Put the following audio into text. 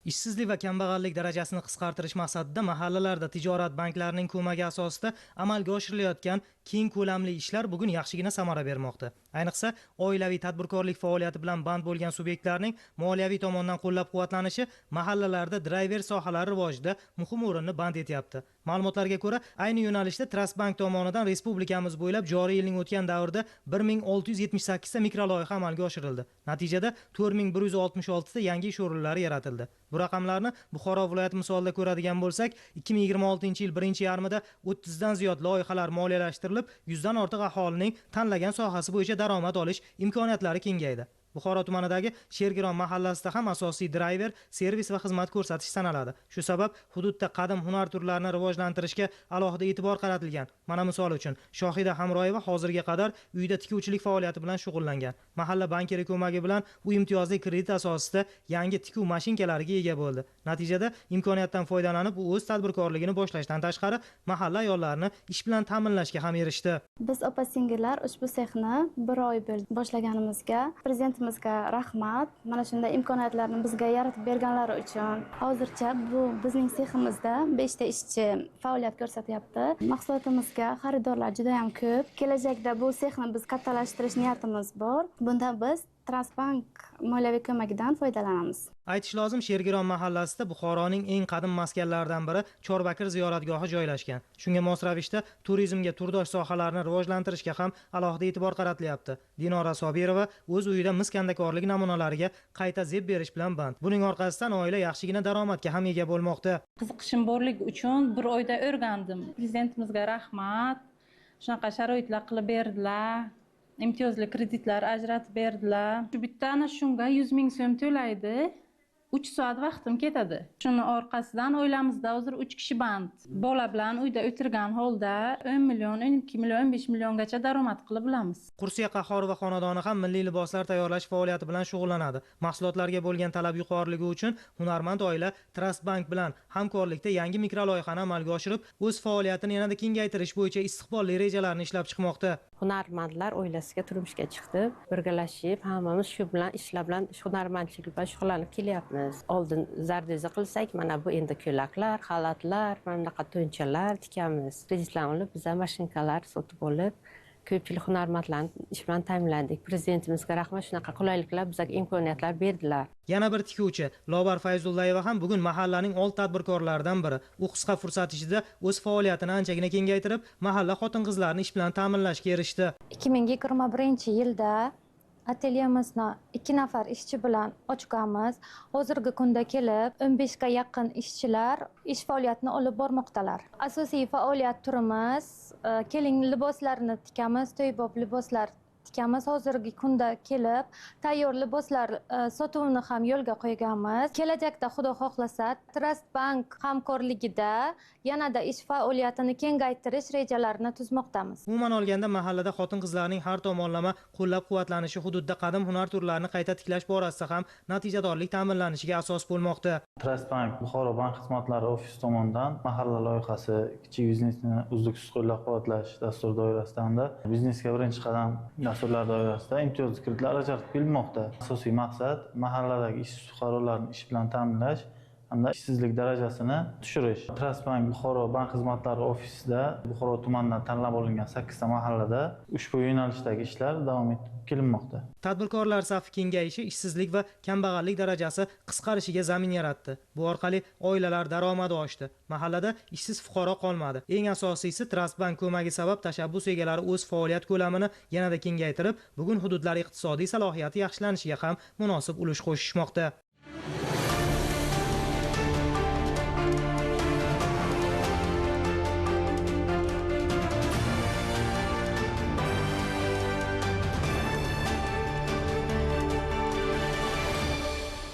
Ishsizlik va kambag'allik darajasini qisqartirish maqsadida mahallalarda tijorat banklarining ko'magi asosida amalga oshirilayotgan keng ko'lamli ishlar bugun yaxshigina samara bermoqda. Ayniqsa, oilaviy tadbirkorlik faoliyati bilan band bo'lgan subyektlarning moliyaviy tomondan qo'llab-quvvatlanishi mahallalarda driver sohalari rivojida muhim o'rinni band etyapti. Ma'lumotlarga ko'ra, ayni yo'nalishda Trustbank tomonidan respublikamiz bo'ylab joriy yilning o'tgan davrida 1678 ta mikroloyiha amalga oshirildi. Natijada 4166 ta yangi ish o'rinlari yaratildi. Bu raqamlarni Buxoro viloyati misolida ko'radigan bo'lsak, 2026-yil birinchi yarmida 30 dan ziyod loyihalar moliyalashtirilib, 100 dan ortiq aholining tanlagan sohasi bo'yicha daromad olish imkoniyatlari kengaydi. Buxoro tumanidagi Shergiron mahallasida ham asosiy driver servis va xizmat ko'rsatish sanaladi. Shu sabab hududda qadim hunar turlarini rivojlantirishga alohida e'tibor qaratilgan. Mana misol uchun, Shohida Hamroyeva hozirga qadar uyda tikuvchilik faoliyati bilan shug'ullangan. Mahalla bankiri ko'magi bilan u imtiyozli kredit asosida yangi tikuv mashinkalariga ega bo'ldi. Natijada imkoniyatdan foydalanib, u o'z tadbirkorligini boshlashdan tashqari mahalla ayollarini ish bilan ta'minlashga ham erishdi. Biz opa-singillar ushbu sexni 1 oy bo'ldi boshlaganimizga Prezidentimizga rahmat. Mana shunday imkoniyatlarni bizga yaratib berganlari uchun. Hozircha bu bizning seximizda 5 ta ishchi faoliyat ko'rsatyapti. Mahsulotimizga xaridorlar juda ham ko'p. Kelajakda bu sexni biz kattalashtirish niyatimiz bor. Bunda biz Trustbank moliyaviy ko'magidan foydalanamiz. Aytish lozim, Shergiron mahallasida Buxoroning eng qadim maskanlaridan biri Chorbakir ziyoratgohi joylashgan. Shunga mos ravishda turizmga turdosh sohalarni rivojlantirishga ham alohida e'tibor qaratilyapti. Dinora Sobirova o'z uyida mis kandakorlik namunalariga qayta zeb berish bilan band. Buning orqasidan oila yaxshigina daromadga ham ega bo'lmoqda. Qiziqishim borligi uchun 1 oyda o'rgandim. Prezidentimizga rahmat. Shunaqa sharoitlar qilib berdilar. Imtiyozli kreditlar ajratib berdilar. Shu bitta ana shunga 100 ming so'm to'laydi. 3 soat vaqtim ketadi. Shuni orqasidan oilamizda hozir 3 kishi band. Bola bilan uyda o'tirgan holda 10 million, 12 million, 15 milliongacha daromad qilib olamiz. Qursiya Qahhorova xonadoni ham milliy liboslar tayyorlash faoliyati bilan shug'ullanadi. Mahsulotlarga bo'lgan talab yuqoriligi uchun hunarmand oila Trustbank bilan hamkorlikda yangi mikroloyihani amalga oshirib, o'z faoliyatini yanada kengaytirish bo'yicha istiqbolli rejalarni ishlab chiqmoqda. Hunarmandlar oilasiga turmushga chiqdi. Birgalashib, hammamiz shu bilan ishlar bilan hunarmandchilik bilan shug'ullanib kelyapmiz. Oldin zardo'zi qilsak, mana bu endi ko'ylaklar, xalatlar, mana bunaqa to'nchalar tikamiz. Kreditlarni olib, biz mashinkalar sotib olib, ko'pchilik hunarmandlarni ish bilan ta'minladik. Prezidentimizga rahmat, shunaqa qulayliklar, bizga imkoniyatlar berdilar. Yana bir tikuvchi Lobar Fayzullayeva ham bugun mahallaning old tadbirkorlaridan biri. U qisqa fursat ichida o'z faoliyatini anchagina kengaytirib, mahalla xotin-qizlarini ish bilan ta'minlashga erishdi. 2021-yilda atelyemizni 2 nafar ishchi bilan ochganmiz. Hozirgi kunda kelib 15 ga yaqin ishchilar ish faoliyatini olib bormoqdalar. Asosiy faoliyat turimiz kelin liboslarini tikamiz, to'ybob liboslar tikamiz. Hozirgi kunda kelib tayyor liboslar sotuvini ham yo'lga qo'yganmiz. Kelajakda Xudo xohlasa Trustbank hamkorligida yanada ish faoliyatini kengaytirish rejalarini tuzmoqdamiz. Umuman olganda mahallada xotin-qizlarning har tomonlama qo'llab-quvvatlanishi hududda qadim hunar turlarini qayta tiklash borasida ham natijadorlik ta'minlanishiga asos bo'lmoqda. Trustbank Buxoro bank xizmatlari ofisi tomonidan mahalla loyihasi kichik biznesni uzluksiz qo'llab-quvvatlash dasturi doirasida hamda biznesga birinchi qadam dasturlar doirasida imtiyozli kreditlar ajratib kelinmoqda. Asosiy maqsad mahalladagi ishsiz fuqarolarni ish bilan ta'minlash hamda ishsizlik darajasini tushirish. Trustbank Buxoro bank xizmatlari ofisida Buxoro tumanidan tanlab olingan 8 ta mahallada ushbu yo'nalishdagi ishlar davom etib kelinmoqda. Tadbirkorlar safi kengayishi ishsizlik va kambag'allik darajasi qisqarishiga zamin yaratdi. Bu orqali oilalar daromadi oshdi. Mahallada ishsiz fuqaro qolmadi. Eng asosiysi Trustbank ko'magi sabab tashabbus egalari o'z faoliyat ko'lamini yanada kengaytirib, bugun hududlar iqtisodiy salohiyati yaxshilanishiga ham munosib ulush qo'shishmoqda.